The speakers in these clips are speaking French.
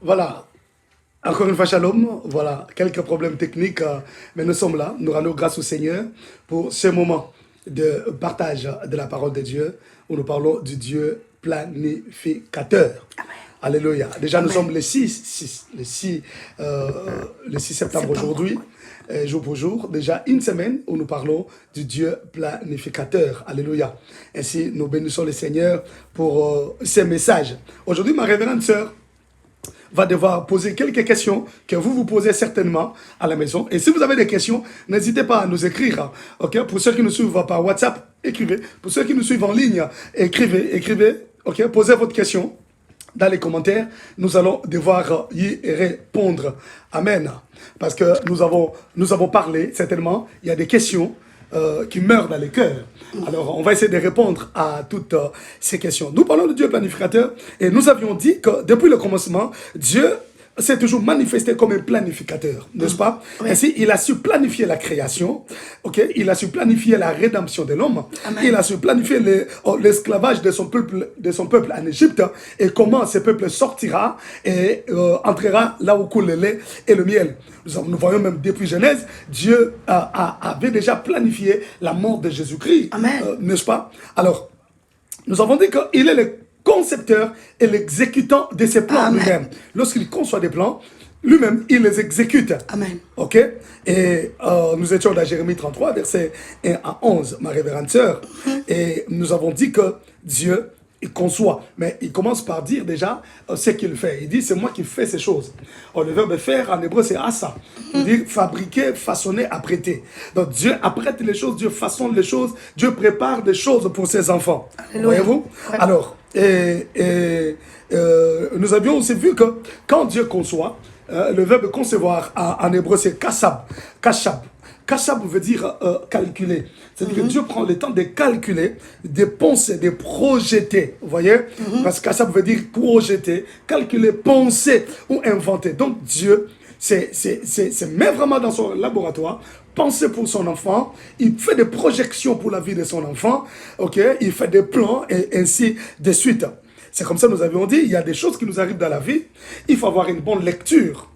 Voilà. Encore une fois, shalom. Voilà, quelques problèmes techniques, mais nous sommes là. Nous rendons grâce au Seigneur pour ce moment de partage de la parole de Dieu, où nous parlons du Dieu planificateur. Amen. Alléluia. Déjà, Amen. nous sommes le 6 septembre aujourd'hui, jour pour jour. Déjà une semaine où nous parlons du Dieu planificateur. Alléluia. Ainsi, nous bénissons le Seigneur pour ces messages. Aujourd'hui, ma révérende sœur va devoir poser quelques questions que vous vous posez certainement à la maison. Et si vous avez des questions, n'hésitez pas à nous écrire. Okay? Pour ceux qui nous suivent par WhatsApp, écrivez. Pour ceux qui nous suivent en ligne, écrivez. Okay? Posez votre question dans les commentaires. Nous allons devoir y répondre. Amen. Parce que nous avons parlé, certainement, il y a des questions qui meurent dans les cœurs. Alors, on va essayer de répondre à toutes ces questions. Nous parlons de Dieu planificateur et nous avions dit que depuis le commencement, Dieu s'est toujours manifesté comme un planificateur, n'est-ce pas? Oui. Ainsi, il a su planifier la création, il a su planifier la rédemption de l'homme, il a su planifier l'esclavage de son peuple en Égypte et comment ce peuple sortira et entrera là où coule le lait et le miel. Nous voyons même depuis Genèse, Dieu avait déjà planifié la mort de Jésus-Christ, n'est-ce pas? Alors, nous avons dit qu'il est le concepteur et l'exécutant de ses plans lui-même. Lorsqu'il conçoit des plans, lui-même, il les exécute. Amen. Ok? Et nous étions dans Jérémie 33, versets 1 à 11, ma révérende sœur. Et nous avons dit que Dieu, il conçoit. Mais il commence par dire déjà ce qu'il fait. Il dit, c'est moi qui fais ces choses. Le verbe faire, en hébreu, c'est asa. Il dit fabriquer, façonner, apprêter. Donc Dieu apprête les choses, Dieu façonne les choses, Dieu prépare des choses pour ses enfants. Voyez-vous? Ouais. Alors, nous avions aussi vu que quand Dieu conçoit, le verbe concevoir en hébreu c'est kashab. Kashab veut dire calculer. C'est-à-dire que Dieu prend le temps de calculer, de penser, de projeter. Vous voyez? Parce que kashab veut dire projeter, calculer, penser ou inventer. Donc Dieu met vraiment dans son laboratoire, penser pour son enfant, il fait des projections pour la vie de son enfant, il fait des plans et ainsi de suite. C'est comme ça que nous avions dit, il y a des choses qui nous arrivent dans la vie, il faut avoir une bonne lecture.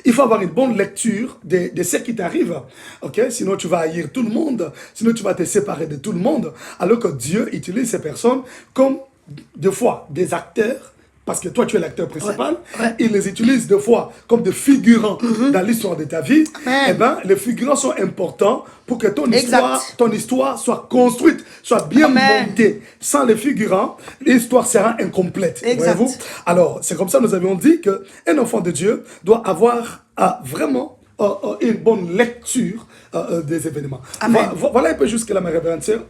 Il faut avoir une bonne lecture de ce qui t'arrive. Sinon, tu vas haïr tout le monde. Sinon, tu vas te séparer de tout le monde. Alors que Dieu utilise ces personnes comme, des fois, des acteurs. Parce que toi, tu es l'acteur principal. Il les utilise des fois comme des figurants dans l'histoire de ta vie. Eh bien, les figurants sont importants pour que ton histoire soit construite, soit bien montée. Sans les figurants, l'histoire sera incomplète. Voyez-vous? Alors, c'est comme ça que nous avions dit qu'un enfant de Dieu doit avoir vraiment une bonne lecture des événements. Voilà un peu jusque-là, ma révérende sœur,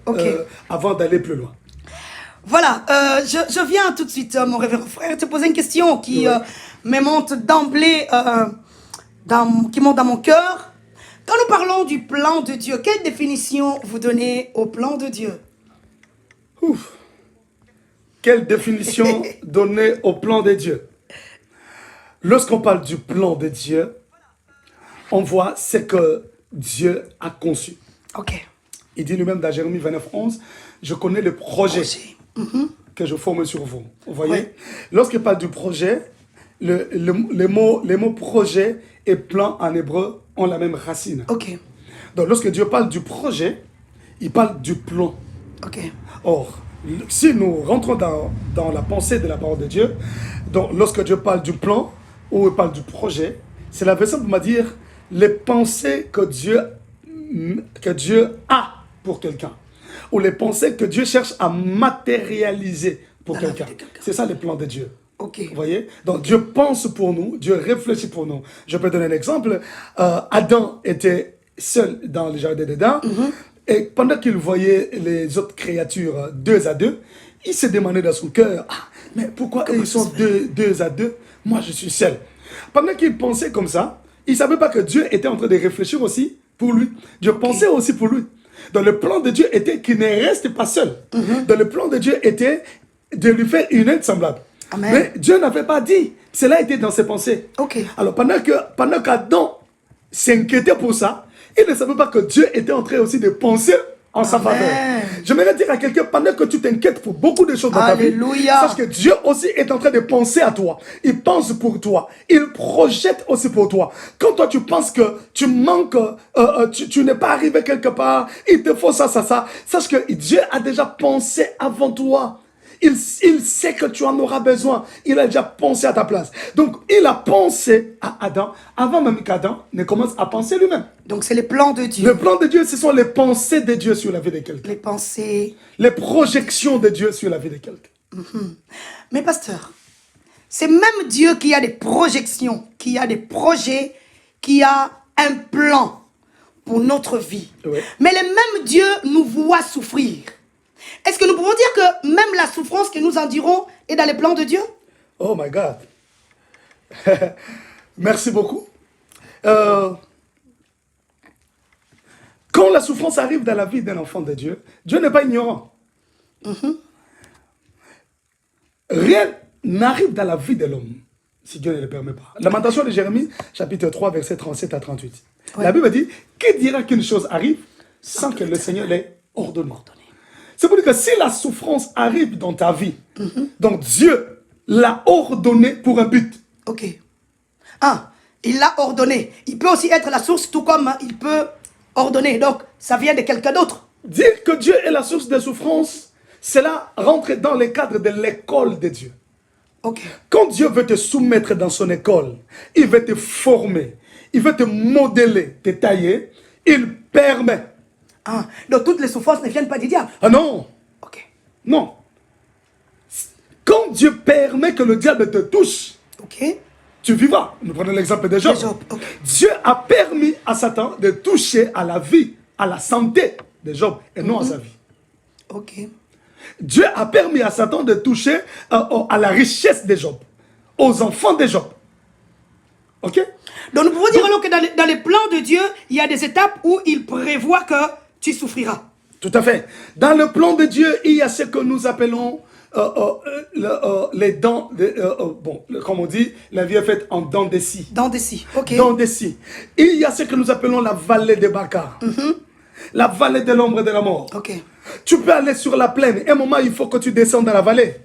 avant d'aller plus loin. Voilà, je viens tout de suite, mon révérend frère, te poser une question qui me monte d'emblée, qui monte dans mon cœur. Quand nous parlons du plan de Dieu, quelle définition vous donnez au plan de Dieu? Quelle définition donner au plan de Dieu? Lorsqu'on parle du plan de Dieu, on voit ce que Dieu a conçu. Il dit lui-même dans Jérémie 29, 11, je connais le projet que je forme sur vous. Vous voyez? Lorsqu'il parle du projet, les mots projet et plan en hébreu ont la même racine. Donc lorsque Dieu parle du projet, il parle du plan. Or, si nous rentrons dans la pensée de la parole de Dieu, donc lorsque Dieu parle du plan ou il parle du projet, c'est la version pour me dire les pensées que Dieu a pour quelqu'un. Ou les pensées que Dieu cherche à matérialiser pour quelqu'un. C'est ça le plan de Dieu. Vous voyez? Donc Dieu pense pour nous, Dieu réfléchit pour nous. Je peux donner un exemple. Adam était seul dans le jardin d'Éden. Et pendant qu'il voyait les autres créatures deux à deux, il s'est demandé dans son cœur, mais pourquoi ils sont deux à deux? Moi je suis seul. Pendant qu'il pensait comme ça, il ne savait pas que Dieu était en train de réfléchir aussi pour lui. Dieu pensait aussi pour lui. Donc le plan de Dieu était qu'il ne reste pas seul. Donc le plan de Dieu était de lui faire une aide semblable. Mais Dieu n'avait pas dit. Cela était dans ses pensées. Alors pendant qu'Adam s'inquiétait pour ça, il ne savait pas que Dieu était en train aussi de penser en sa faveur. J'aimerais dire à quelqu'un, pendant que tu t'inquiètes pour beaucoup de choses dans ta vie, Alléluia. sache que Dieu aussi est en train de penser à toi. Il pense pour toi. Il projette aussi pour toi. Quand toi tu penses que tu manques, tu n'es pas arrivé quelque part, il te faut ça. Sache que Dieu a déjà pensé avant toi. Il sait que tu en auras besoin. Il a déjà pensé à ta place. Donc, il a pensé à Adam avant même qu'Adam ne commence à penser lui-même. Donc, c'est les plans de Dieu. Le plan de Dieu, ce sont les pensées de Dieu sur la vie de quelqu'un. Les pensées. Les projections de Dieu sur la vie de quelqu'un. Mais pasteur, c'est même Dieu qui a des projections, qui a des projets, qui a un plan pour notre vie. Oui. Mais le même Dieu nous voit souffrir. Est-ce que nous pouvons dire que même la souffrance que nous endurons est dans les plans de Dieu? Oh my God. Merci beaucoup. Quand la souffrance arrive dans la vie d'un enfant de Dieu, Dieu n'est pas ignorant. Rien n'arrive dans la vie de l'homme si Dieu ne le permet pas. Lamentation de Jérémie, chapitre 3, versets 37 à 38. Ouais. La Bible dit, qui dira qu'une chose arrive sans que le Seigneur l'ait ordonné? C'est pour dire que si la souffrance arrive dans ta vie, donc Dieu l'a ordonné pour un but. Ok. Ah, il l'a ordonné. Il peut aussi être la source, tout comme il peut ordonner. Donc, ça vient de quelqu'un d'autre. Dire que Dieu est la source des souffrances, cela rentre dans le cadre de l'école de Dieu. Ok. Quand Dieu veut te soumettre dans son école, il veut te former, il veut te modeler, te tailler, il permet. Ah, donc toutes les souffrances ne viennent pas du diable. Ah non. Ok. Non. Quand Dieu permet que le diable te touche, ok, tu vivras. Nous prenons l'exemple de Job. Okay. Dieu a permis à Satan de toucher à la vie, à la santé de Job et non à sa vie. Ok. Dieu a permis à Satan de toucher à la richesse de Job, aux enfants de Job. Ok? Donc nous pouvons dire alors que dans les plans de Dieu, il y a des étapes où il prévoit que tu souffriras. Tout à fait. Dans le plan de Dieu, il y a ce que nous appelons les dents, bon, comme on dit, la vie est faite en dents de scie. Dents de scie, ok. Dents de scie. Il y a ce que nous appelons la vallée de Baca. La vallée de l'ombre de la mort. Ok. Tu peux aller sur la plaine. À un moment, il faut que tu descendes dans la vallée.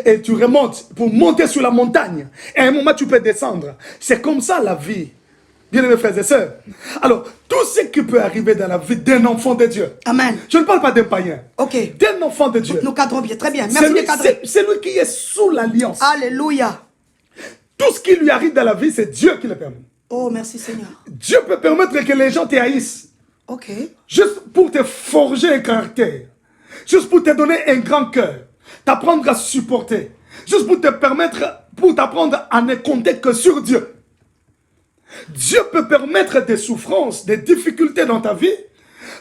Et tu remontes pour monter sur la montagne. Et à un moment, tu peux descendre. C'est comme ça la vie. Bien-aimés frères et sœurs. Alors, tout ce qui peut arriver dans la vie d'un enfant de Dieu. Amen. Je ne parle pas d'un païen. Ok. D'un enfant de Dieu. Nous cadrons bien, très bien. Merci de cadrer. C'est lui qui est sous l'alliance. Alléluia. Tout ce qui lui arrive dans la vie, c'est Dieu qui le permet. Oh, merci Seigneur. Dieu peut permettre que les gens te haïssent. Ok. Juste pour te forger un caractère. Juste pour te donner un grand cœur. T'apprendre à supporter. Juste pour te permettre, pour t'apprendre à ne compter que sur Dieu. Dieu peut permettre des souffrances, des difficultés dans ta vie.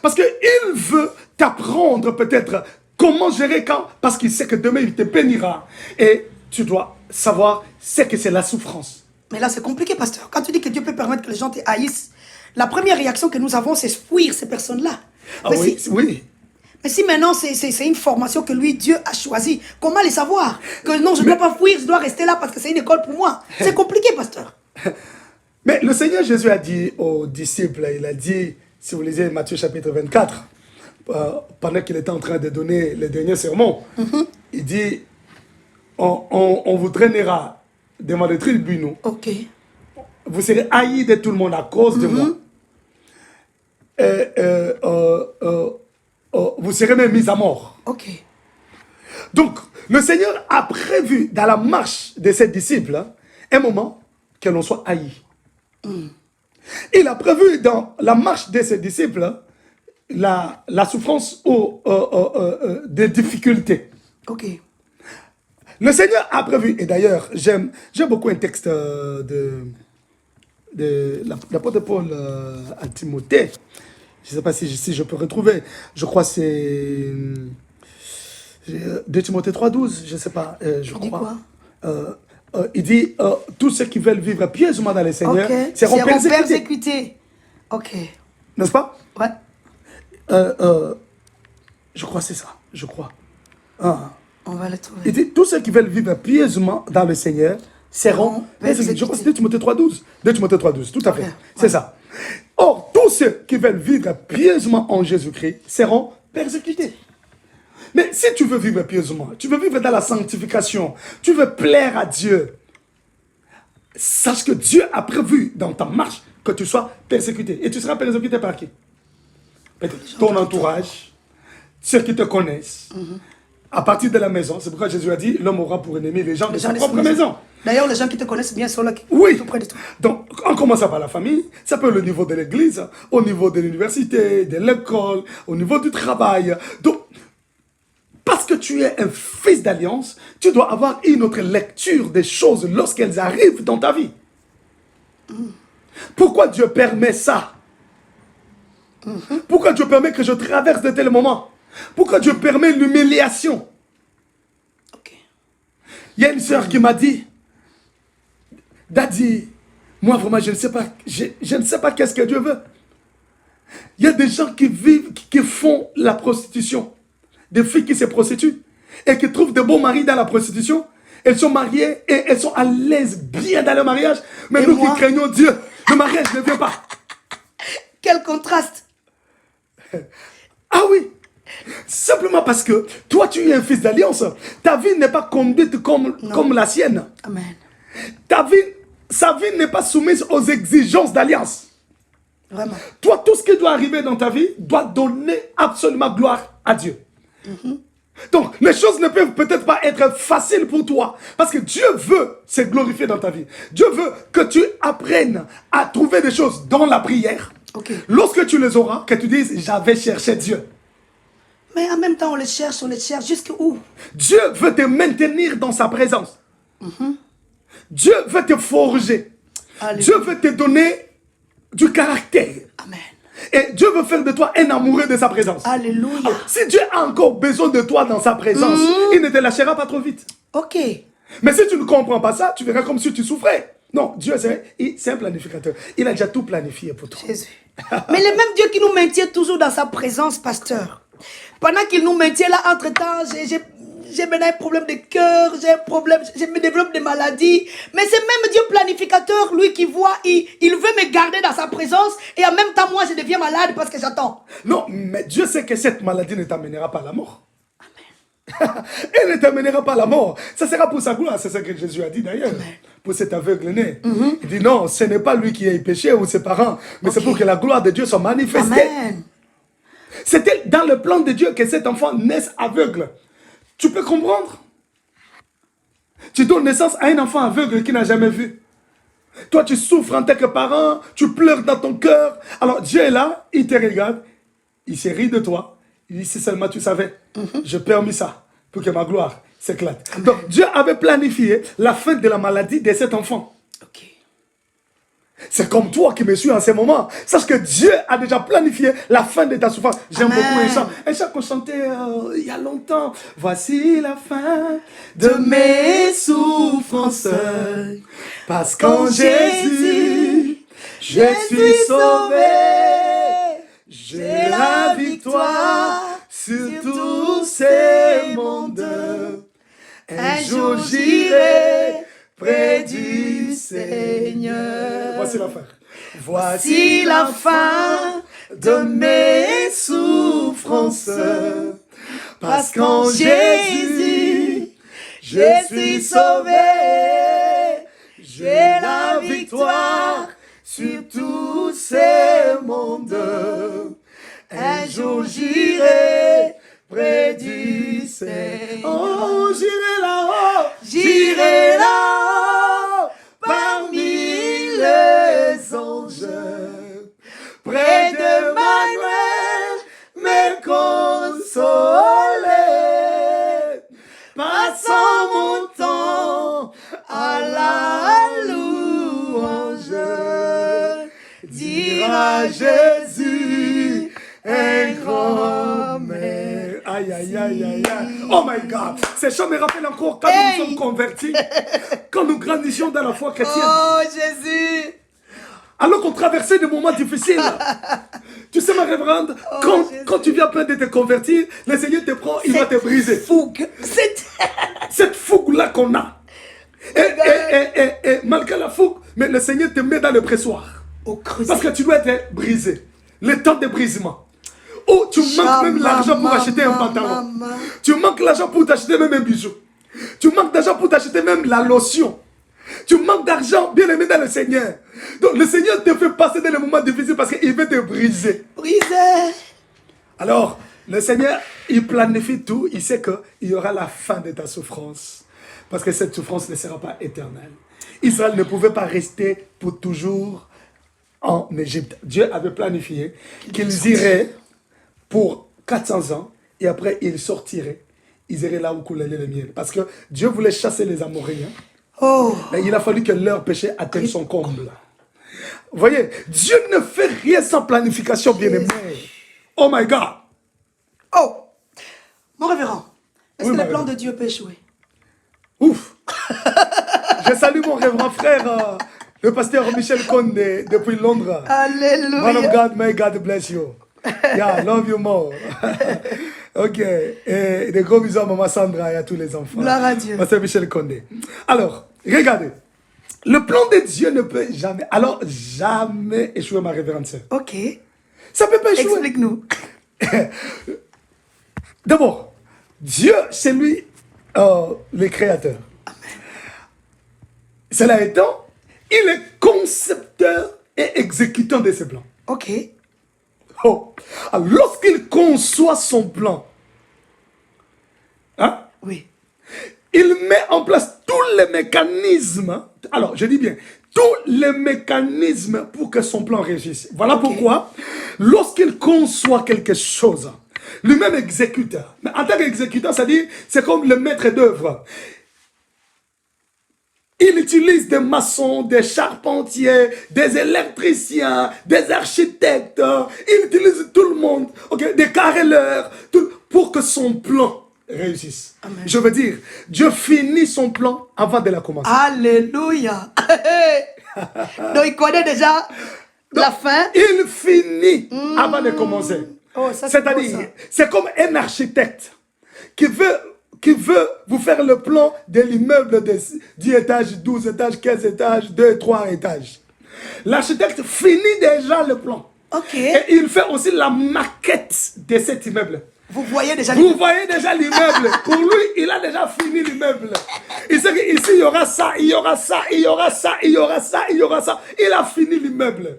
Parce qu'il veut t'apprendre peut-être comment gérer quand. Parce qu'il sait que demain il te bénira. Et tu dois savoir ce que c'est la souffrance. Mais là c'est compliqué, pasteur. Quand tu dis que Dieu peut permettre que les gens te haïssent, la première réaction que nous avons, c'est fuir ces personnes-là. Ah oui, oui. Mais si maintenant c'est une formation que lui, Dieu a choisie, comment les savoir? Que non, je ne dois pas fuir, je dois rester là parce que c'est une école pour moi. C'est compliqué, pasteur. Mais le Seigneur Jésus a dit aux disciples, il a dit, si vous lisez Matthieu chapitre 24, pendant qu'il était en train de donner le dernier sermon, il dit, on vous traînera devant les tribunaux. Ok. Vous serez haïs de tout le monde à cause de moi. Vous serez même mis à mort. Ok. Donc, le Seigneur a prévu dans la marche de ses disciples un moment que l'on soit haï. Il a prévu dans la marche de ses disciples la souffrance ou des difficultés. Ok. Le Seigneur a prévu, et d'ailleurs, j'aime beaucoup un texte de l'apôtre Paul à Timothée. Je ne sais pas si je peux retrouver. Je crois que c'est 2 Timothée 3,12. Je ne sais pas. Je crois. Il dit tous ceux qui veulent vivre pieusement dans le Seigneur seront persécutés. Ok. N'est-ce pas? Ouais. Je crois que c'est ça. Je crois. On va le trouver. Il dit tous ceux qui veulent vivre pieusement dans le Seigneur seront persécutés. Je crois que c'est 2 Timothée 3,12. 2 Timothée 3,12. Tout à fait. C'est ça. Or, tous ceux qui veulent vivre pieusement en Jésus-Christ seront persécuté. Mais si tu veux vivre pieusement, tu veux vivre dans la sanctification, tu veux plaire à Dieu, sache que Dieu a prévu dans ta marche que tu sois persécuté. Et tu seras persécuté par qui? Peut-être ton entourage, ceux qui te connaissent. À partir de la maison, c'est pourquoi Jésus a dit, l'homme aura pour ennemi les gens de sa propre maison. D'ailleurs, les gens qui te connaissent bien sont là qui oui. tout près de toi. Donc, en commençant par la famille, ça peut être au niveau de l'église, au niveau de l'université, de l'école, au niveau du travail. Donc, parce que tu es un fils d'alliance, tu dois avoir une autre lecture des choses lorsqu'elles arrivent dans ta vie. Pourquoi Dieu permet ça? Pourquoi Dieu permet que je traverse de tels moments? Pourquoi Dieu permet l'humiliation? Il y a une sœur qui m'a dit, Daddy, moi vraiment je ne sais pas, je ne sais pas qu'est-ce que Dieu veut. Il y a des gens qui vivent, qui font la prostitution. Des filles qui se prostituent et qui trouvent de bons maris dans la prostitution. Elles sont mariées et elles sont à l'aise bien dans le mariage. Mais nous qui craignons Dieu, le mariage ne vient pas. Quel contraste! Ah oui! Simplement parce que toi tu es un fils d'alliance. Ta vie n'est pas conduite comme la sienne. Amen. Sa vie n'est pas soumise aux exigences d'alliance. Vraiment. Toi, tout ce qui doit arriver dans ta vie doit donner absolument gloire à Dieu. Donc, les choses ne peuvent peut-être pas être faciles pour toi. Parce que Dieu veut se glorifier dans ta vie. Dieu veut que tu apprennes à trouver des choses dans la prière. Lorsque tu les auras, que tu dises, j'avais cherché Dieu. Mais en même temps, on les cherche jusqu'où? Dieu veut te maintenir dans sa présence. Dieu veut te forger. Alléluia. Dieu veut te donner du caractère. Amen. Et Dieu veut faire de toi un amoureux de sa présence. Alléluia. Alors, si Dieu a encore besoin de toi dans sa présence, il ne te lâchera pas trop vite. Mais si tu ne comprends pas ça, tu verras comme si tu souffrais. Non, Dieu, c'est un planificateur. Il a déjà tout planifié pour toi. Jésus. Mais le même Dieu qui nous maintient toujours dans sa présence, pasteur. Pendant qu'il nous maintient là, entre-temps, j'ai maintenant un problème de cœur, je me développe des maladies. Mais c'est même Dieu planificateur, lui qui voit, il veut me garder dans sa présence. Et en même temps, moi, je deviens malade parce que j'attends. Non, mais Dieu sait que cette maladie ne t'amènera pas à la mort. Amen. Elle ne t'amènera pas à la mort. Ça sera pour sa gloire. C'est ce que Jésus a dit d'ailleurs. Pour cet aveugle-né. Il dit non, ce n'est pas lui qui a péché ou ses parents. Mais c'est pour que la gloire de Dieu soit manifestée. Amen. C'était dans le plan de Dieu que cet enfant naisse aveugle. Tu peux comprendre? Tu donnes naissance à un enfant aveugle qui n'a jamais vu. Toi, tu souffres en tant que parent, tu pleures dans ton cœur. Alors, Dieu est là, il te regarde, il se rit de toi. Il dit, si seulement tu savais, je permis ça pour que ma gloire s'éclate. Donc, Dieu avait planifié la fin de la maladie de cet enfant. C'est comme toi qui me suis en ce moment. Sache que Dieu a déjà planifié la fin de ta souffrance. J'aime beaucoup un chant qu'on chantait il y a longtemps. Voici la fin de mes souffrances. Parce qu'en Jésus, je suis sauvé. J'ai la victoire sur tous ces mondes. Un jour j'irai près du Seigneur. Voici la fin. Voici la fin de mes souffrances. Parce qu'en Jésus, je suis sauvé. J'ai la victoire sur tous ces mondes. Un jour j'irai près du Seigneur. Oh, j'irai là-haut. J'irai là-haut parmi les anges. Près de Manuel, me consoler. Passant mon temps à la louange. Dire à Jésus un grand merci. Aïe, aïe, aïe, aïe, aïe. Oh my God. Ces chants me rappellent encore quand nous sommes convertis. Quand nous grandissions dans la foi chrétienne. Oh Jésus. Alors qu'on traversait des moments difficiles. Tu sais ma révérende, quand tu viens à peine de te convertir, le Seigneur te prend, il va te briser. Cette fougue-là qu'on a. Et malgré la fougue, mais le Seigneur te met dans le pressoir. Parce que tu dois être brisé. Le temps de brisement. où tu manques même l'argent pour acheter un pantalon. Tu manques l'argent pour t'acheter même un bijou. Tu manques d'argent pour t'acheter même la lotion. Tu manques d'argent, bien aimé dans le Seigneur. Donc le Seigneur te fait passer dans les moments difficiles parce qu'il veut te briser. Briser. Alors, le Seigneur, il planifie tout. Il sait qu'il y aura la fin de ta souffrance. Parce que cette souffrance ne sera pas éternelle. Israël ne pouvait pas rester pour toujours en Égypte. Dieu avait planifié qu'ils iraient pour 400 ans et après ils sortiraient. Ils iraient là où coulait le miel. Parce que Dieu voulait chasser les Amoréens. Mais il a fallu que leur péché atteigne son comble. Vous voyez, Dieu ne fait rien sans planification, bien-aimé. Oh my God. Oh, mon révérend, est-ce Oui, que le plan de Dieu peut échouer? Ouf. Je salue mon révérend frère, le pasteur Michel Condé, depuis Londres. Alléluia. Man of God, may God bless you. Yeah, love you more. Ok. Et des gros bisous à maman Sandra et à tous les enfants. Gloire à Dieu. Pasteur Michel Condé. Alors, regardez. Le plan de Dieu ne peut jamais, alors jamais échouer, ma révérende sœur. Ok. Ça ne peut pas échouer. Explique-nous. D'abord, Dieu, c'est lui le créateur. Amen. Cela étant, il est concepteur et exécutant de ses plans. Ok. Oh. Alors, lorsqu'il conçoit son plan, hein, Oui. il met en place tous les mécanismes. Alors, je dis bien, tous les mécanismes pour que son plan réussisse. Voilà pourquoi, lorsqu'il conçoit quelque chose, lui-même exécuteur. Mais en tant qu'exécuteur, c'est-à-dire, c'est comme le maître d'œuvre. Il utilise des maçons, des charpentiers, des électriciens, des architectes. Il utilise tout le monde, okay, des carreleurs, pour que son plan réussisse. Amen. Je veux dire, Dieu finit son plan avant de la commencer. Alléluia. Donc il connaît déjà la fin. Il finit avant de commencer. Oh, c'est-à-dire, c'est comme un architecte qui veut vous faire le plan de l'immeuble de 10 étages, 12 étages, 15 étages, 2, 3 étages. L'architecte finit déjà le plan. Ok. Et il fait aussi la maquette de cet immeuble. Vous voyez déjà l'immeuble. Pour lui, il a déjà fini l'immeuble. Il sait qu'ici, il y aura ça, il y aura ça, il y aura ça, il y aura ça, il y aura ça. Il a fini l'immeuble.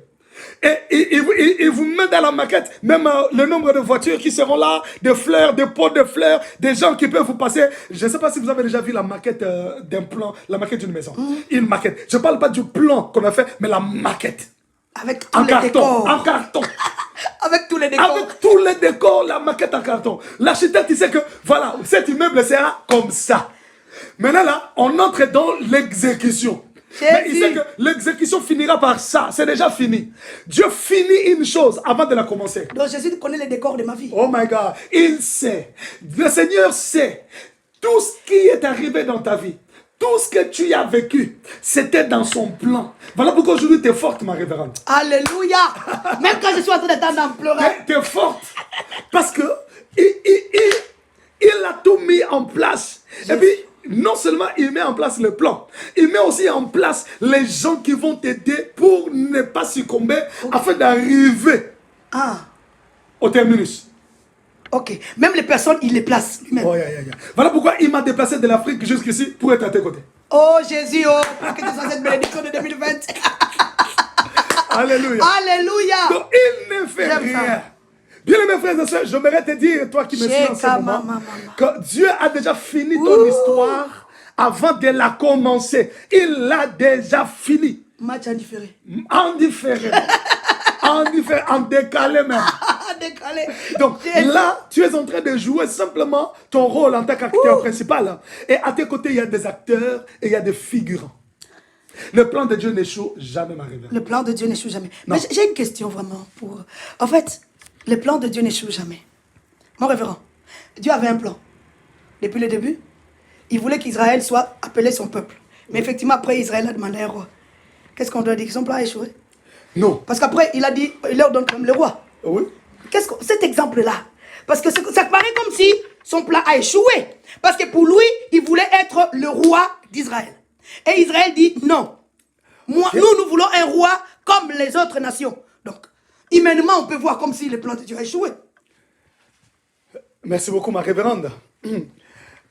Et il vous met dans la maquette, même le nombre de voitures qui seront là, de fleurs, de pots de fleurs, des gens qui peuvent vous passer. Je ne sais pas si vous avez déjà vu la maquette d'un plan, la maquette d'une maison. Une maquette. Je ne parle pas du plan qu'on a fait, mais la maquette. Avec tous les décors. En carton. Avec tous les décors. Avec tous les décors, la maquette en carton. L'architecte, il sait que, voilà, cet immeuble sera comme ça. Maintenant, là, on entre dans l'exécution. Mais il sait que l'exécution finira par ça. C'est déjà fini. Dieu finit une chose avant de la commencer. Donc Jésus connaît les décors de ma vie. Oh my God. Il sait. Le Seigneur sait. Tout ce qui est arrivé dans ta vie, tout ce que tu as vécu, c'était dans son plan. Voilà pourquoi aujourd'hui tu es forte, ma révérende. Alléluia. Même quand je suis en train d'en pleurer. Tu es forte. Parce que il a tout mis en place. Et puis, non seulement il met en place le plan, il met aussi en place les gens qui vont t'aider pour ne pas succomber afin d'arriver au terminus. Ok. Même les personnes, il les place lui-même. Oh, yeah. Voilà pourquoi il m'a déplacé de l'Afrique jusqu'ici pour être à tes côtés. Oh Jésus, oh, pour que tu sois cette bénédiction de 2020. Alléluia. Alléluia. Donc il ne fait rien. Bien mes frères et sœurs, j'aimerais te dire, toi qui me suis en ce moment, que Dieu a déjà fini ton histoire avant de la commencer. Il l'a déjà fini. Match en différé. En différé. En décalé même. Décalé. Donc là, tu es en train de jouer simplement ton rôle en tant qu'acteur principal. Et à tes côtés, il y a des acteurs et il y a des figurants. Le plan de Dieu n'échoue jamais, ma révérende. Le plan de Dieu n'échoue jamais. Non. Mais j'ai une question vraiment pour... En fait, le plan de Dieu n'échoue jamais. Mon révérend, Dieu avait un plan. Depuis le début, il voulait qu'Israël soit appelé son peuple. Mais effectivement, après, Israël a demandé un roi. Qu'est-ce qu'on doit dire? Son plan a échoué? Non. Parce qu'après, il a dit, il leur donne comme le roi. Oui. Cet exemple-là, parce que ça paraît comme si son plan a échoué. Parce que pour lui, il voulait être le roi d'Israël. Et Israël dit non. Nous voulons un roi comme les autres nations. Donc, humainement, on peut voir comme si le plan de Dieu a échoué. Merci beaucoup, ma révérende.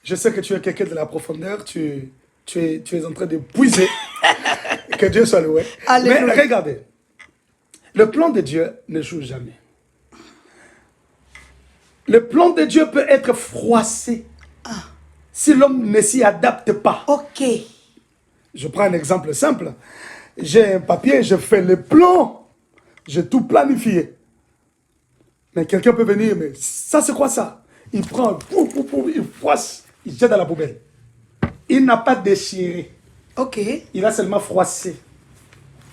Je sais que tu es quelqu'un de la profondeur. Tu es en train de puiser. Que Dieu soit loué. Alléluia. Mais regardez, le plan de Dieu ne joue jamais. Le plan de Dieu peut être froissé si l'homme ne s'y adapte pas. Ok. Je prends un exemple simple. J'ai un papier, je fais le plan. J'ai tout planifié. Mais quelqu'un peut venir, mais ça c'est quoi ça? Il prend, il froisse, il jette dans la poubelle. Il n'a pas déchiré. Ok. Il a seulement froissé.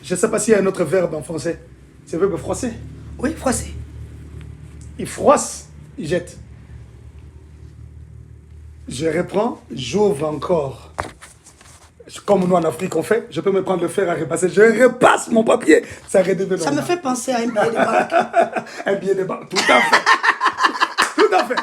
Je ne sais pas s'il y a un autre verbe en français. C'est le verbe froisser. Oui, froissé. Il froisse, il jette. Je reprends, j'ouvre encore. Comme nous en Afrique on fait, je peux me prendre le fer à repasser. Je repasse mon papier. Ça redevient Ça me normal. fait penser à un billet de banque. Un billet de banque, tout à fait. Tout à fait.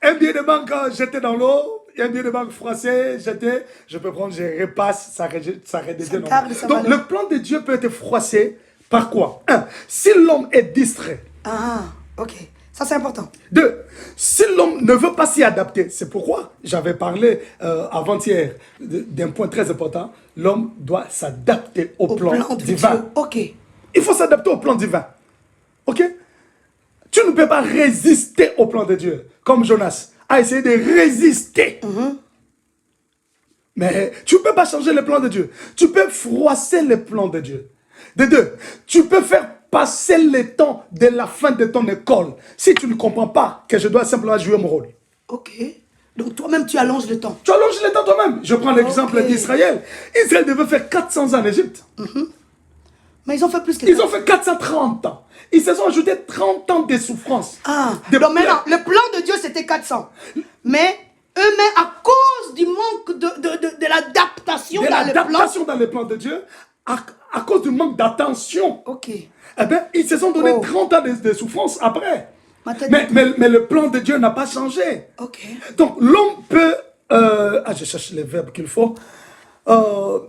Un billet de banque jeté dans l'eau, un billet de banque froissé, jeté, je peux prendre, je repasse, ça redevient normal. Donc le plan de Dieu peut être froissé par quoi? Un, si l'homme est distrait. Ah, ok. Ça, c'est important. Deux, si l'homme ne veut pas s'y adapter, c'est pourquoi j'avais parlé avant-hier d'un point très important. L'homme doit s'adapter au plan divin. Dieu. Ok. Il faut s'adapter au plan divin. Ok? Tu ne peux pas résister au plan de Dieu. Comme Jonas a essayé de résister. Mais tu ne peux pas changer le plan de Dieu. Tu peux froisser le plan de Dieu. De deux, tu peux faire passer le temps de la fin de ton école si tu ne comprends pas que je dois simplement jouer mon rôle. Ok. Donc toi-même, tu allonges le temps. Tu allonges le temps toi-même. Je prends l'exemple d'Israël. Israël devait faire 400 ans en Égypte. Mais ils ont fait plus que ça. Ils ont fait 430 ans. Ils se sont ajoutés 30 ans de souffrance. Ah, donc maintenant, le plan de Dieu, c'était 400. Mais eux-mêmes, à cause du manque de l'adaptation dans le plan... L'adaptation dans le plan de Dieu, à cause du manque d'attention. Ok. Eh bien, ils se sont donné 30 ans de souffrance après. Mais le plan de Dieu n'a pas changé. ok. Donc, l'homme peut... je cherche les verbes qu'il faut. Quand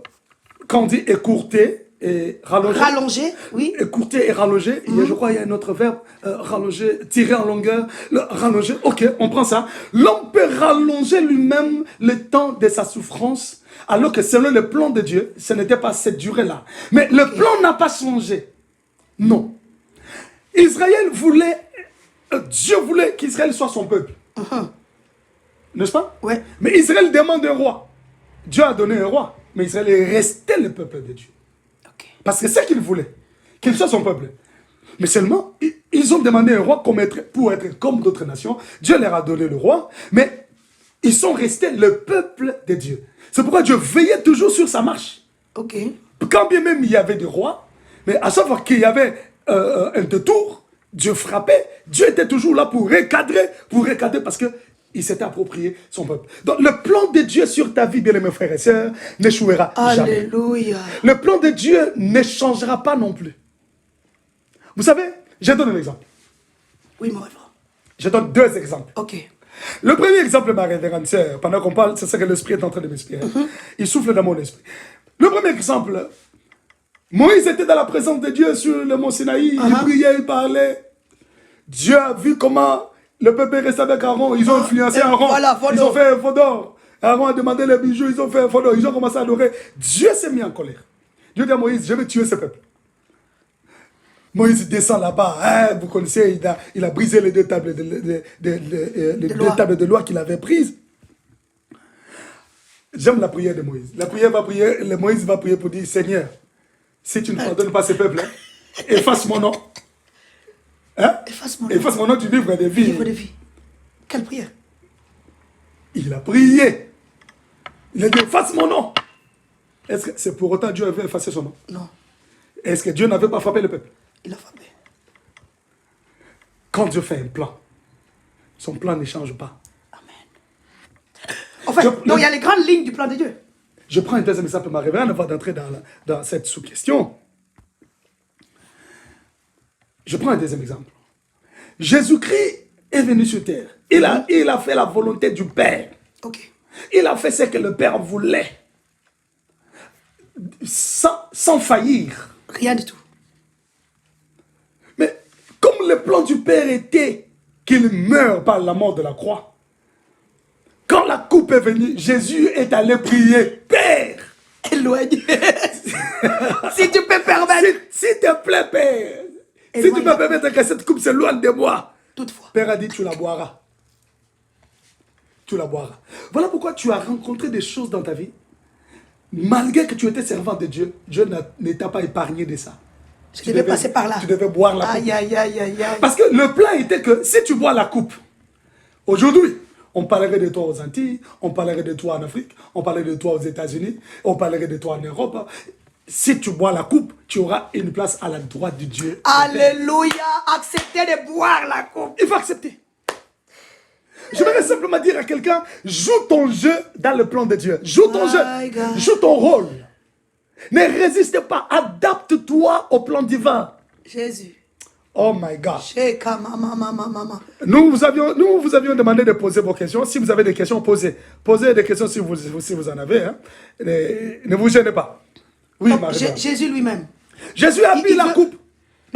on dit écourter et rallonger. Rallonger, oui. Écourter et rallonger. Je crois qu'il y a un autre verbe. Rallonger, tirer en longueur. Rallonger, ok, on prend ça. L'homme peut rallonger lui-même le temps de sa souffrance, alors que selon le plan de Dieu, ce n'était pas cette durée-là. Mais le plan n'a pas changé. Non. Israël voulait... Dieu voulait qu'Israël soit son peuple. N'est-ce pas? Ouais. Mais Israël demande un roi. Dieu a donné un roi. Mais Israël est resté le peuple de Dieu. Ok. Parce que c'est ce qu'il voulait. Qu'il soit son peuple. Mais seulement, ils ont demandé un roi pour être comme d'autres nations. Dieu leur a donné le roi. Mais ils sont restés le peuple de Dieu. C'est pourquoi Dieu veillait toujours sur sa marche. Ok. Quand bien même il y avait des rois, mais à chaque fois qu'il y avait un détour, Dieu frappait, Dieu était toujours là pour recadrer parce qu'il s'était approprié son peuple. Donc le plan de Dieu sur ta vie, bien mes frères et sœurs, n'échouera jamais. Alléluia. Le plan de Dieu ne changera pas non plus. Vous savez, je donne un exemple. Oui, mon révérend. Je donne deux exemples. Ok. Le premier exemple, ma révérende sœur, pendant qu'on parle, c'est ce que l'Esprit est en train de m'expliquer. Il souffle dans mon esprit. Le premier exemple, Moïse était dans la présence de Dieu sur le mont Sinaï. Il priait, il parlait. Dieu a vu comment le peuple est resté avec Aaron. Ils ont influencé Aaron. Voilà, ils ont fait un faux d'or. Aaron a demandé les bijoux, ils ont fait un faux d'or. Ils ont commencé à adorer. Dieu s'est mis en colère. Dieu dit à Moïse, je vais tuer ce peuple. Moïse descend là-bas. Hein, vous connaissez, il a brisé les deux tables de loi qu'il avait prises. J'aime la prière de Moïse. Moïse va prier pour dire, Seigneur, si tu ne pardonnes pas ce peuple, efface mon nom. Hein? Efface mon nom du livre de vie. Livre de vie. Quelle prière? Il a prié. Il a dit, efface mon nom. Est-ce que c'est pour autant que Dieu avait effacé son nom? Non. Est-ce que Dieu n'avait pas frappé le peuple? Il a frappé. Quand Dieu fait un plan, son plan ne change pas. Amen. En fait, donc il y a les grandes lignes du plan de Dieu. Je prends un deuxième exemple, ma révérende, avant d'entrer dans cette sous-question. Je prends un deuxième exemple. Jésus-Christ est venu sur terre. Il a fait la volonté du Père. Ok. Il a fait ce que le Père voulait. Sans faillir. Rien du tout. Mais comme le plan du Père était qu'il meure par la mort de la croix. Quand la coupe est venue, Jésus est allé prier. Père, éloigne. Si tu peux permettre. S'il te plaît, Père. Si tu peux permettre que cette coupe s'éloigne de moi. Toutefois. Père a dit, tu la boiras. Tu la boiras. Voilà pourquoi tu as rencontré des choses dans ta vie. Malgré que tu étais servant de Dieu, Dieu ne t'a pas épargné de ça. Tu devais passer par là. Tu devais boire la coupe. Aïe, aïe, aïe, aïe, aïe. Parce que le plan était que si tu bois la coupe, aujourd'hui, on parlerait de toi aux Antilles, on parlerait de toi en Afrique, on parlerait de toi aux États-Unis, on parlerait de toi en Europe. Si tu bois la coupe, tu auras une place à la droite du Dieu. Alléluia. Acceptez de boire la coupe. Il faut accepter. Je vais simplement dire à quelqu'un, joue ton jeu dans le plan de Dieu. Joue ton jeu. Joue ton rôle. Ne résiste pas. Adapte-toi au plan divin. Jésus. Oh my God. Nous vous avions demandé de poser vos questions. Si vous avez des questions, posez. Posez des questions si vous en avez. Hein. Ne vous gênez pas. Oui, Marie. Jésus lui-même. Jésus a pris la coupe.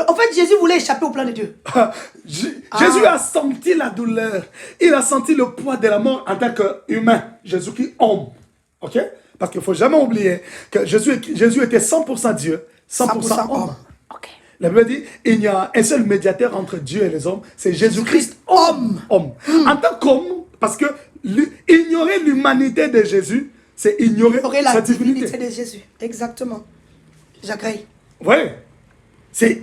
En fait, Jésus voulait échapper au plan de Dieu. Jésus a senti la douleur. Il a senti le poids de la mort en tant qu'humain. Jésus qui homme. Ok? Parce qu'il ne faut jamais oublier que Jésus était 100% Dieu, 100% homme. Okay. La Bible dit, il y a un seul médiateur entre Dieu et les hommes, c'est Jésus-Christ, homme. En tant qu'homme, parce que ignorer l'humanité de Jésus, c'est ignorer la divinité de Jésus. Exactement. J'agrée. Oui. C'est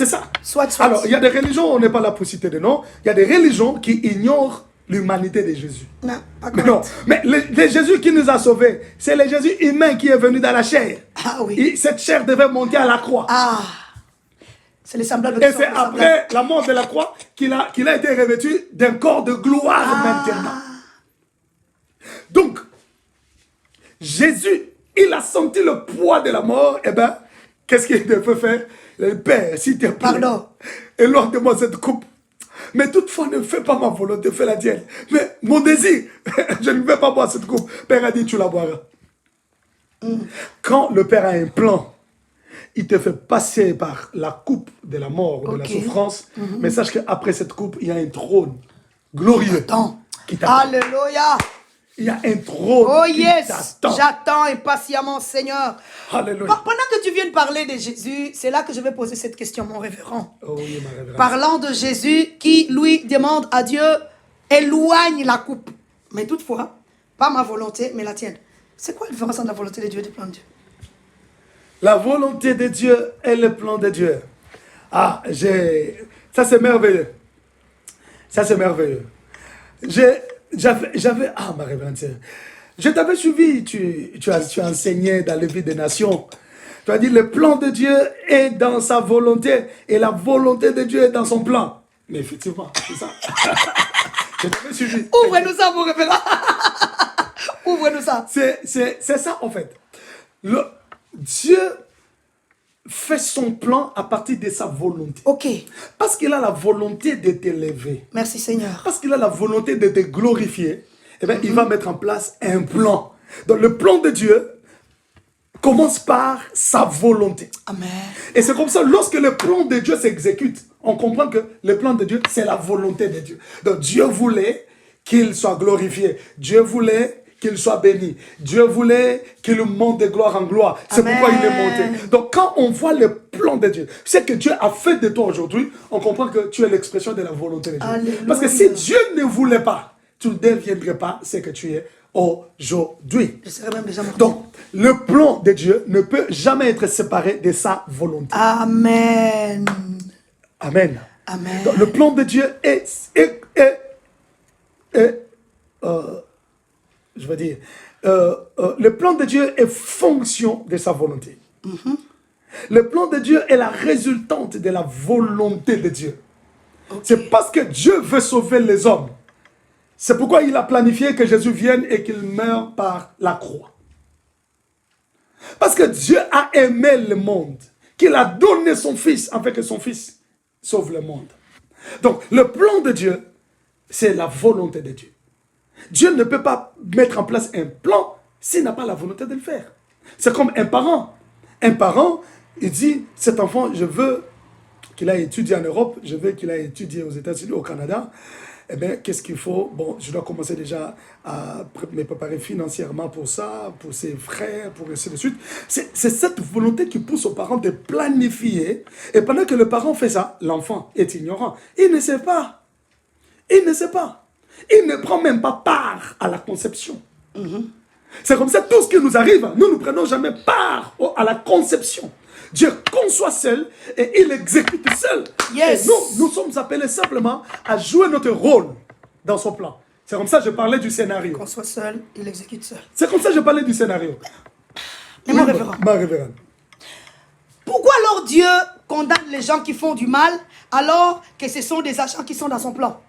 ça. Soit. Alors, il y a des religions, on n'est pas là pour citer des noms, il y a des religions qui ignorent l'humanité de Jésus. Non, pas mais non, mais le Jésus qui nous a sauvés, c'est le Jésus humain qui est venu dans la chair. Ah oui. Cette chair devait monter à la croix. Ah. C'est le semblable de Et c'est après la mort de la croix qu'il a été revêtu d'un corps de gloire maintenant. Donc, Jésus, il a senti le poids de la mort, et bien, qu'est-ce qu'il devait faire? Le Père, s'il te plaît, pardon, éloigne-moi cette coupe. Mais toutefois, ne fais pas ma volonté, fais la tienne. Mais mon désir, je ne vais pas boire cette coupe. Père a dit, tu la boiras. Quand le Père a un plan, il te fait passer par la coupe de la mort, de la souffrance. Mais sache qu'après cette coupe, il y a un trône glorieux. Qui t'attend. Alléluia. Il y a un trône qui t'attend. J'attends impatiemment, Seigneur. Alléluia. Pendant que tu viens de parler de Jésus, c'est là que je vais poser cette question, mon révérend. Oh oui, ma révérende. Parlant de Jésus qui, lui, demande à Dieu, éloigne la coupe. Mais toutefois, pas ma volonté, mais la tienne. C'est quoi la différence entre la volonté de Dieu et le plan de Dieu? La volonté de Dieu et le plan de Dieu. Ah, ça c'est merveilleux. Ça c'est merveilleux. Ma révérende, je t'avais suivi, tu as enseigné dans les vies des nations. Tu as dit le plan de Dieu est dans sa volonté et la volonté de Dieu est dans son plan. Mais effectivement, c'est ça. Je t'avais suivi. Ouvre-nous ça, mon révérend. Ouvre-nous ça. C'est ça en fait. Dieu fait son plan à partir de sa volonté. Ok. Parce qu'il a la volonté de t'élever. Merci Seigneur. Parce qu'il a la volonté de te glorifier. Eh bien, il va mettre en place un plan. Donc le plan de Dieu commence par sa volonté. Amen. Et c'est comme ça, lorsque le plan de Dieu s'exécute, on comprend que le plan de Dieu, c'est la volonté de Dieu. Donc Dieu voulait qu'il soit glorifié. Dieu voulait qu'il soit béni. Dieu voulait qu'il monte de gloire en gloire. C'est pourquoi il est monté. Donc quand on voit le plan de Dieu, c'est que Dieu a fait de toi aujourd'hui, on comprend que tu es l'expression de la volonté de Dieu. Alléluia. Parce que si Dieu ne voulait pas, tu ne deviendrais pas ce que tu es aujourd'hui. Je serais même déjà mort. Donc, le plan de Dieu ne peut jamais être séparé de sa volonté. Amen. Amen. Amen. Donc, le plan de Dieu je veux dire, le plan de Dieu est fonction de sa volonté. Le plan de Dieu est la résultante de la volonté de Dieu. C'est parce que Dieu veut sauver les hommes. C'est pourquoi il a planifié que Jésus vienne et qu'il meure par la croix. Parce que Dieu a aimé le monde, qu'il a donné son Fils afin que son Fils sauve le monde. Donc, le plan de Dieu, c'est la volonté de Dieu. Dieu ne peut pas mettre en place un plan s'il n'a pas la volonté de le faire. C'est comme un parent. Un parent, il dit, cet enfant, je veux qu'il a étudié en Europe, je veux qu'il a étudié aux États-Unis, au Canada. Eh bien, qu'est-ce qu'il faut? Bon, je dois commencer déjà à me préparer financièrement pour ça, pour ses frères, pour ainsi de suite. C'est cette volonté qui pousse aux parents de planifier. Et pendant que le parent fait ça, l'enfant est ignorant. Il ne sait pas. Il ne sait pas. Il ne prend même pas part à la conception. C'est comme ça, tout ce qui nous arrive, nous ne prenons jamais part à la conception. Dieu conçoit seul et il exécute seul. Yes. Et nous sommes appelés simplement à jouer notre rôle dans son plan. C'est comme ça que je parlais du scénario. Conçoit seul, il exécute seul. C'est comme ça que je parlais du scénario. Mais mon révérend. Ma révérende. Pourquoi alors Dieu condamne les gens qui font du mal alors que ce sont des agents qui sont dans son plan?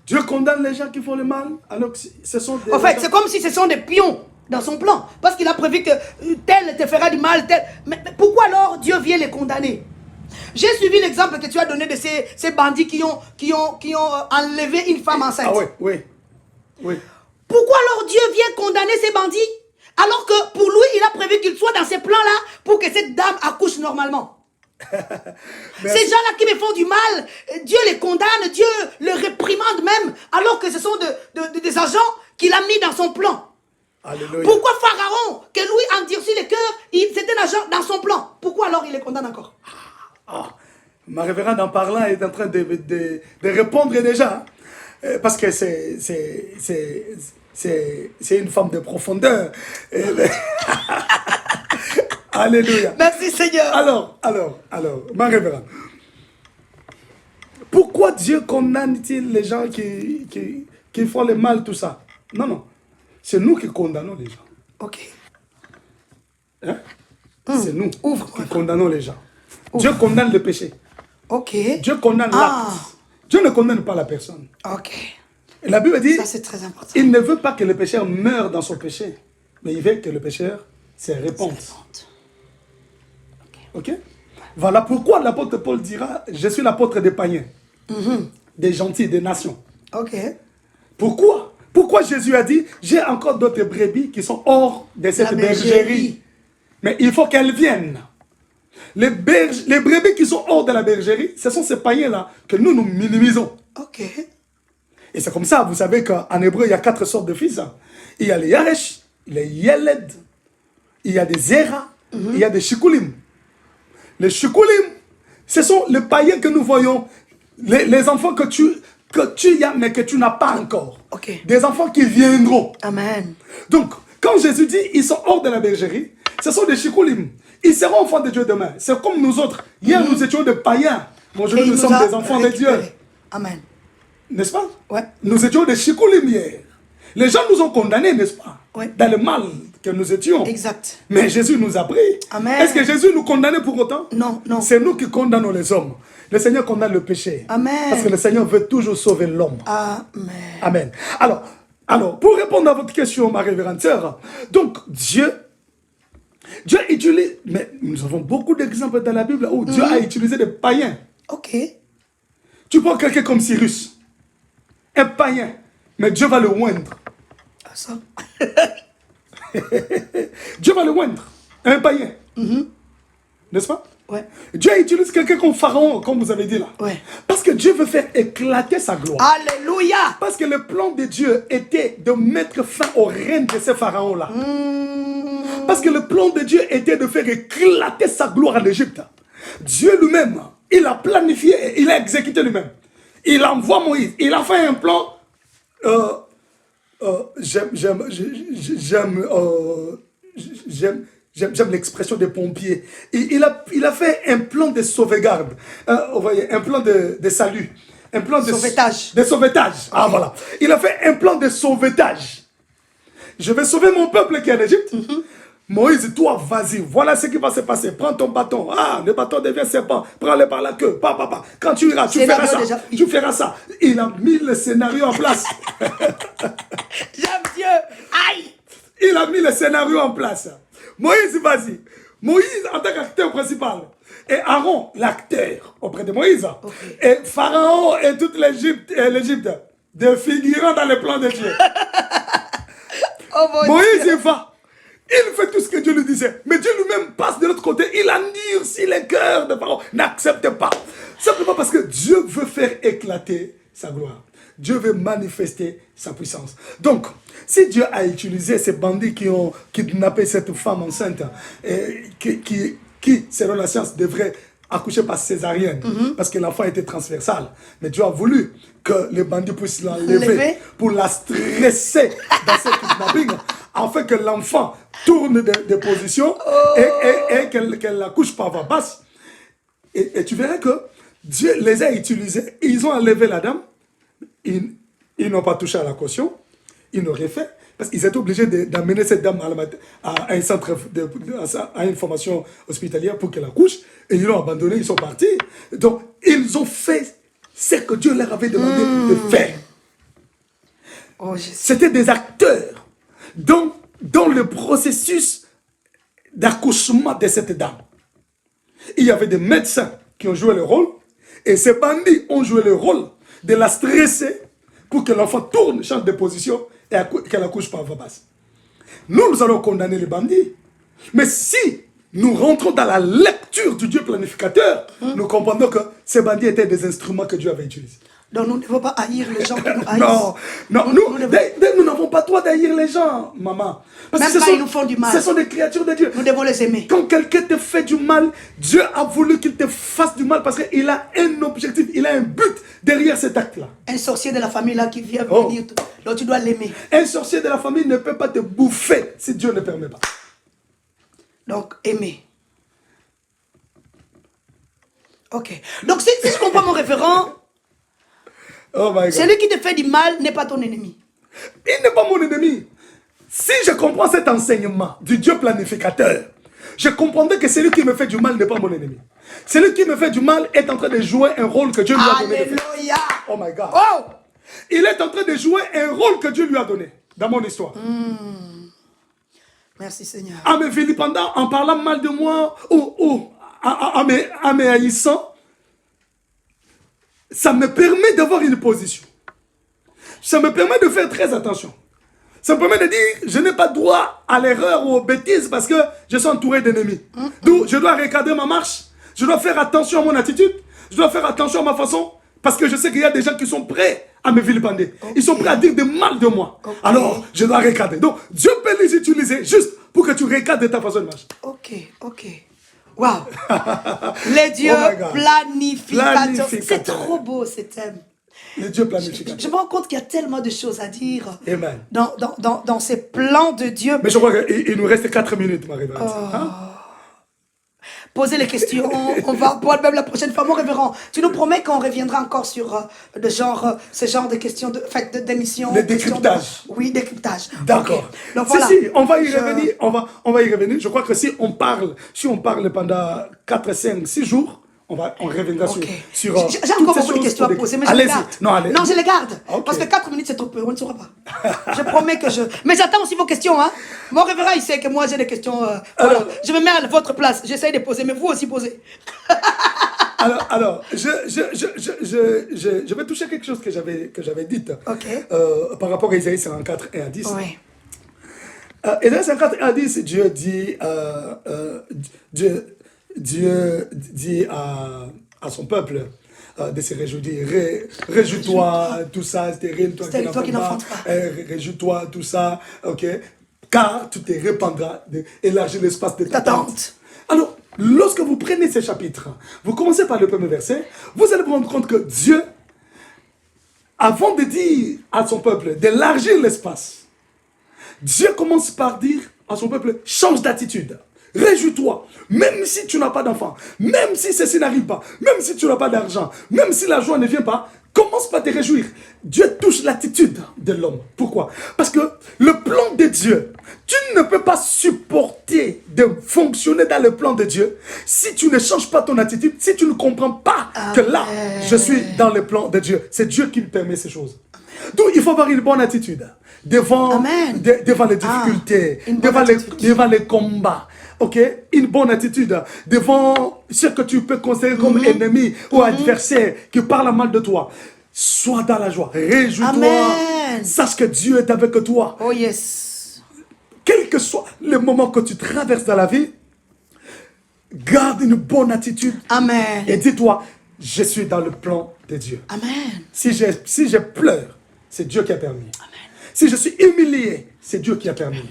Dieu condamne les gens qui font le mal alors que ce sont des... En fait, c'est comme si ce sont des pions dans son plan. Parce qu'il a prévu que tel te fera du mal, tel... Mais pourquoi alors Dieu vient les condamner? J'ai suivi l'exemple que tu as donné de ces bandits qui ont enlevé une femme enceinte. Ah oui. Pourquoi alors Dieu vient condamner ces bandits alors que pour lui, il a prévu qu'il soit dans ces plans-là pour que cette dame accouche normalement? Ces gens-là qui me font du mal, Dieu les condamne, Dieu les réprimande même, alors que ce sont des agents qu'il a mis dans son plan. Alléluia. Pourquoi Pharaon, que lui endurcit les cœurs, c'était un agent dans son plan? Pourquoi alors il les condamne encore? Ma révérende en parlant est en train de répondre déjà. Parce que c'est une femme de profondeur. Alléluia. Merci Seigneur. Alors, ma révérende. Pourquoi Dieu condamne-t-il les gens qui font le mal, tout ça? Non. C'est nous qui condamnons les gens. Ok. Hein? C'est nous qui condamnons les gens. Dieu condamne le péché. Ok. Dieu condamne l'acte. Dieu ne condamne pas la personne. Ok. Et la Bible dit, ça c'est très important. Il ne veut pas que le pécheur meure dans son péché, mais il veut que le pécheur se répande. Ok? Voilà pourquoi l'apôtre Paul dira, je suis l'apôtre des païens, des gentils, des nations. Ok. Pourquoi Jésus a dit, j'ai encore d'autres brebis qui sont hors de cette bergerie. Mais il faut qu'elles viennent. Les brebis qui sont hors de la bergerie, ce sont ces païens-là que nous minimisons. Ok. Et c'est comme ça, vous savez qu'en hébreu, il y a 4 sortes de fils. Il y a les Yaresh, il y a les Yeled, il y a des Zera, il y a des Shikulim. Les Shikulim, ce sont les païens que nous voyons, les enfants que tu as, mais que tu n'as pas encore. Okay. Des enfants qui viendront. Amen. Donc, quand Jésus dit, ils sont hors de la bergerie, ce sont des Shikulim. Ils seront enfants de Dieu demain. C'est comme nous autres. Hier, nous étions des païens. Aujourd'hui, nous sommes des enfants de Dieu. Amen. N'est-ce pas? Ouais. Nous étions des Shikulim hier. Les gens nous ont condamnés, n'est-ce pas? Ouais. Dans le mal que nous étions. Exact. Mais Jésus nous a pris. Amen. Est-ce que Jésus nous condamnait pour autant? Non. C'est nous qui condamnons les hommes. Le Seigneur condamne le péché. Amen. Parce que le Seigneur veut toujours sauver l'homme. Amen. Amen. Alors, pour répondre à votre question, ma révérende sœur, donc Dieu utilise, mais nous avons beaucoup d'exemples dans la Bible où Dieu a utilisé des païens. Ok. Tu prends quelqu'un comme Cyrus, un païen, mais Dieu va le oindre. Ah, ça. Dieu va le oindre, un païen. N'est-ce pas? Ouais. Dieu utilise quelqu'un comme Pharaon, comme vous avez dit là. Ouais. Parce que Dieu veut faire éclater sa gloire. Alléluia. Parce que le plan de Dieu était de mettre fin au règne de ce Pharaon-là. Parce que le plan de Dieu était de faire éclater sa gloire en Égypte. Dieu lui-même, il a planifié et il a exécuté lui-même. Il envoie Moïse. Il a fait un plan. J'aime l'expression des pompiers. Il a fait un plan de sauvegarde. Vous voyez, un plan de salut. Un plan de sauvetage. De sauvetage. Ah, voilà. Il a fait un plan de sauvetage. Je vais sauver mon peuple qui est en Égypte. Moïse, toi, vas-y. Voilà ce qui va se passer. Prends ton bâton. Ah, le bâton devient serpent. Prends-le par la queue. Quand tu iras, tu feras ça. Déjà. Tu feras ça. Il a mis le scénario en place. J'aime Dieu. Aïe. Il a mis le scénario en place. Moïse, vas-y. Moïse en tant qu'acteur principal. Et Aaron, l'acteur, auprès de Moïse. Okay. Et Pharaon et toute l'Égypte, de figurants dans le plan de Dieu. Oh, Moïse, il va. Il fait tout ce que Dieu lui disait. Mais Dieu lui-même passe de l'autre côté. Il endurcit les cœurs de Pharaon. N'accepte pas. Simplement parce que Dieu veut faire éclater sa gloire. Dieu veut manifester sa puissance. Donc, si Dieu a utilisé ces bandits qui ont kidnappé cette femme enceinte, qui selon la science, devrait accoucher par césarienne, parce que l'enfant était transversal. Mais Dieu a voulu que les bandits puissent l'enlever pour la stresser dans ce kidnapping, afin que l'enfant tourne de position et qu'elle accouche par voie basse. Et tu verras que Dieu les a utilisés. Ils ont enlevé la dame. Ils n'ont pas touché à la caution. Ils n'auraient fait. Parce qu'ils étaient obligés d'amener cette dame à un centre, à une formation hospitalière pour qu'elle accouche. Et ils l'ont abandonnée, ils sont partis. Donc, ils ont fait ce que Dieu leur avait demandé de faire. Oh, c'était des acteurs dans le processus d'accouchement de cette dame. Il y avait des médecins qui ont joué le rôle. Et ces bandits ont joué le rôle de la stresser pour que l'enfant tourne, change de position et qu'elle accouche par voie basse. Nous allons condamner les bandits. Mais si nous rentrons dans la lecture du Dieu planificateur, nous comprenons que ces bandits étaient des instruments que Dieu avait utilisés. Donc nous ne devons pas haïr les gens qui nous haïssent. Non, nous n'avons pas le droit d'haïr les gens, maman. Parce même que quand ils nous font du mal, ce sont des créatures de Dieu. Nous devons les aimer. Quand quelqu'un te fait du mal, Dieu a voulu qu'il te fasse du mal parce qu'il a un objectif, il a un but derrière cet acte-là. Un sorcier de la famille là qui vient venir, donc tu dois l'aimer. Un sorcier de la famille ne peut pas te bouffer si Dieu ne permet pas. Donc aimer. Ok. Donc si je comprends mon référent, oh my God. Celui qui te fait du mal n'est pas ton ennemi. Il n'est pas mon ennemi. Si je comprends cet enseignement du Dieu planificateur, je comprendrai que celui qui me fait du mal n'est pas mon ennemi. Celui qui me fait du mal est en train de jouer un rôle que Dieu lui a donné. Alléluia. Oh my God. Oh. Il est en train de jouer un rôle que Dieu lui a donné dans mon histoire. Merci Seigneur. En me vilipendant, en parlant mal de moi, ou en me haïssant, ça me permet d'avoir une position. Ça me permet de faire très attention. Ça me permet de dire, je n'ai pas droit à l'erreur ou aux bêtises parce que je suis entouré d'ennemis. D'où je dois recadrer ma marche, je dois faire attention à mon attitude, je dois faire attention à ma façon, parce que je sais qu'il y a des gens qui sont prêts à me vilipender. Ils sont prêts à dire des mal de moi. Alors, je dois recadrer. Donc, Dieu peut les utiliser juste pour que tu recadres ta façon de marcher. Ok. Waouh. Les dieux planificateurs. C'est trop beau ce thème. Les dieux planificateurs. Je me rends compte qu'il y a tellement de choses à dire. Amen. Dans ces plans de Dieu. Mais je crois qu'il nous reste 4 minutes, ma révérence. Poser les questions, on va pouvoir même la prochaine fois. Mon révérend, tu nous promets qu'on reviendra encore sur ce genre de questions, d'émissions. Le décryptage. Oui, décryptage. D'accord. Okay. Donc voilà. Si, on va y revenir. On va y revenir. Je crois que si on parle pendant 4, 5, 6 jours, on reviendra sur j'ai encore beaucoup de questions à poser, mais je les garde. Non, je les garde. Okay. Parce que 4 minutes, c'est trop peu, on ne saura pas. Je promets que je... Mais j'attends aussi vos questions. Hein. Mon révérend, il sait que moi, j'ai des questions. Voilà. Je me mets à votre place. J'essaye de poser, mais vous aussi posez. Alors, je vais toucher quelque chose que j'avais dit par rapport à Isaïe 54, 1 à 10. Oui. Isaïe 54, 1 à 10, Dieu dit à son peuple de se réjouir. Réjouis-toi, tout ça, stérile, toi qui n'enfantes pas. Réjouis-toi, tout ça, ok? Car tu te répandras d'élargir l'espace de ta tente. Alors, lorsque vous prenez ces chapitres, vous commencez par le premier verset, vous allez vous rendre compte que Dieu, avant de dire à son peuple d'élargir l'espace, Dieu commence par dire à son peuple, change d'attitude. Réjouis-toi, même si tu n'as pas d'enfant, même si ceci n'arrive pas, même si tu n'as pas d'argent, même si la joie ne vient pas, commence par te réjouir. Dieu touche l'attitude de l'homme. Pourquoi? Parce que le plan de Dieu, tu ne peux pas supporter de fonctionner dans le plan de Dieu si tu ne changes pas ton attitude, si tu ne comprends pas que là, je suis dans le plan de Dieu. C'est Dieu qui me permet ces choses. Donc, il faut avoir une bonne attitude devant les difficultés, devant les combats. Ok, une bonne attitude devant ce que tu peux considérer comme ennemi ou adversaire qui parle mal de toi. Sois dans la joie, réjouis-toi, sache que Dieu est avec toi. Oh yes. Quel que soit, les moments que tu traverses dans la vie, garde une bonne attitude. Amen. Et dis-toi, je suis dans le plan de Dieu. Amen. Si je pleure, c'est Dieu qui a permis. Amen. Si je suis humilié, c'est Dieu qui a permis. Amen.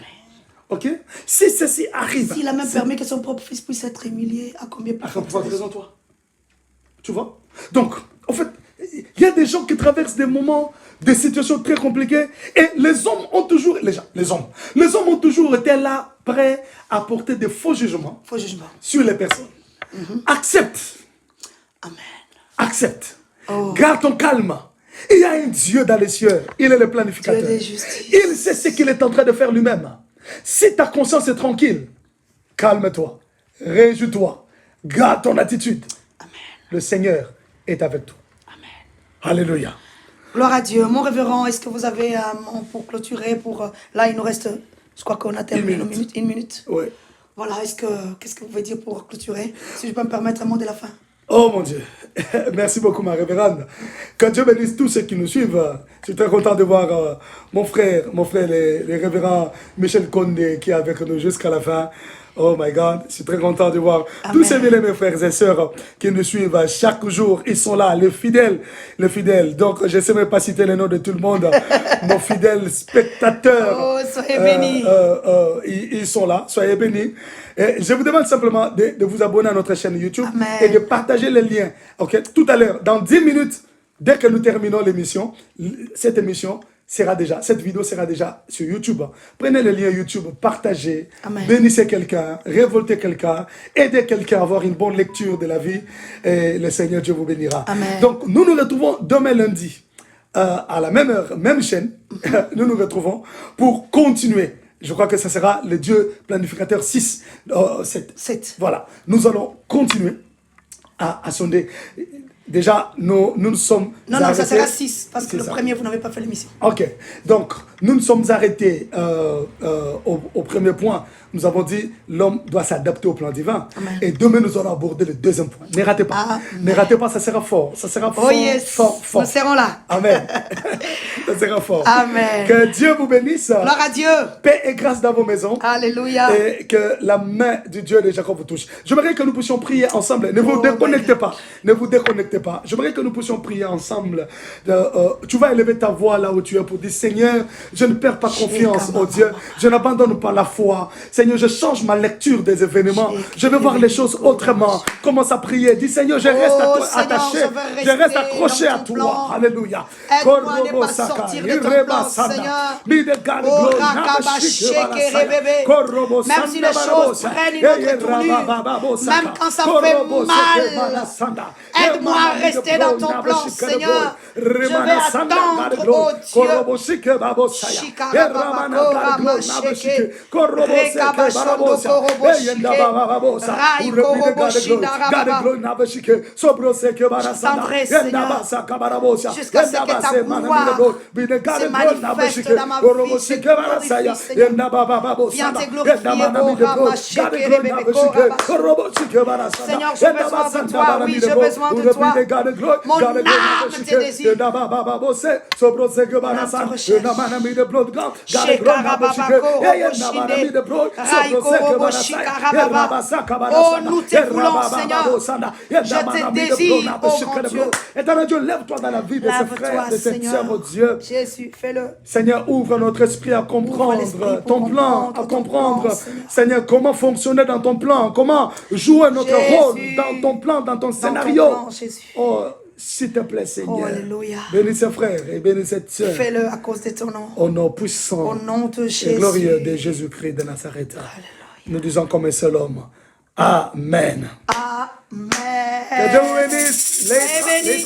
Ok? Si ceci arrive... S'il a même permis que son propre fils puisse être humilié, à combien plus forte raison, toi? Tu vois? Donc, en fait, il y a des gens qui traversent des moments, des situations très compliquées, et les hommes ont toujours... Les hommes ont toujours été là, prêts à porter des faux jugements, sur les personnes. Accepte. Amen. Accepte. Oh. Garde ton calme. Il y a un Dieu dans les cieux. Il est le planificateur. Dieu de justice. Il sait ce qu'il est en train de faire lui-même. Si ta conscience est tranquille, calme-toi, réjouis-toi, garde ton attitude. Amen. Le Seigneur est avec toi. Amen. Alléluia. Gloire à Dieu. Mon révérend, est-ce que vous avez pour clôturer, là il nous reste, je crois qu'on a terminé une minute. Oui. Voilà, qu'est-ce que vous pouvez dire pour clôturer, si je peux me permettre un mot de la fin? Oh mon Dieu, merci beaucoup ma révérende. Que Dieu bénisse tous ceux qui nous suivent. Je suis très content de voir mon frère, les révérends Michel Condé qui est avec nous jusqu'à la fin. Oh my God, je suis très content de voir tous ces mes frères et sœurs qui nous suivent chaque jour. Ils sont là, les fidèles. Donc, je ne sais même pas citer les noms de tout le monde. Nos fidèles spectateurs. Oh, soyez bénis. Ils sont là, soyez bénis. Et je vous demande simplement de vous abonner à notre chaîne YouTube. Amen. Et de partager les liens. Okay? Tout à l'heure, dans 10 minutes, dès que nous terminons l'émission, cette vidéo sera déjà sur YouTube. Prenez le lien YouTube, partagez, Amen. Bénissez quelqu'un, révoltez quelqu'un, aidez quelqu'un à avoir une bonne lecture de la vie et le Seigneur Dieu vous bénira. Amen. Donc nous nous retrouvons demain lundi à la même heure, même chaîne. Nous nous retrouvons pour continuer. Je crois que ce sera le Dieu planificateur 7. Voilà, nous allons continuer à sonder. Déjà, nous sommes Non, ça sera 6, parce que le premier, vous n'avez pas fait l'émission. Ok, donc nous nous sommes arrêtés au premier point. Nous avons dit l'homme doit s'adapter au plan divin. Amen. Et demain, nous allons aborder le deuxième point. Ne ratez pas. Amen. Ne ratez pas, ça sera fort. Ça sera fort, fort. Nous serons là. Amen. Ça sera fort. Amen. Que Dieu vous bénisse. Gloire à Dieu. Paix et grâce dans vos maisons. Alléluia. Et que la main du Dieu de Jacob vous touche. J'aimerais que nous puissions prier ensemble. Ne vous déconnectez pas. Ne vous déconnectez pas. J'aimerais que nous puissions prier ensemble. Tu vas élever ta voix là où tu es pour dire Seigneur, je ne perds pas confiance au Dieu. Je n'abandonne pas la foi. Seigneur, je change ma lecture des événements. Je veux voir les choses autrement. Commence à prier. Dis Seigneur, je reste attaché. Je reste accroché à toi. Alléluia. Aide-moi à ne pas sortir de ton plan, Seigneur. Même si les choses prennent une autre tournure, même quand ça fait mal, aide-moi à rester dans ton plan, Seigneur. Je vais attendre, oh Dieu, jusqu'à ce que ta gloire se manifeste dans ma vie, Seigneur. Viens te glorifier, Seigneur, j'ai besoin de toi, oui, j'ai besoin de toi. Mon âme te désire. Oh, nous te voulons, Seigneur. Je te désire, oh mon Dieu. Éternel Dieu, lève-toi dans la vie de ces frères, de ces sœurs, oh Dieu. Jésus, fais-le. Seigneur, ouvre notre esprit à comprendre ton plan, à comprendre, Seigneur, comment fonctionner dans ton plan, comment jouer notre rôle dans ton plan, dans ton scénario. Oh, s'il te plaît, Seigneur. Oh, alléluia. Bénis ces frères et bénis cette sœur. Fais-le à cause de ton nom. Au nom puissant au nom de Jésus. Et glorieux de Jésus-Christ de Nazareth. Alléluia. Nous disons comme un seul homme. Amen. Amen. Que Dieu vous bénisse. Les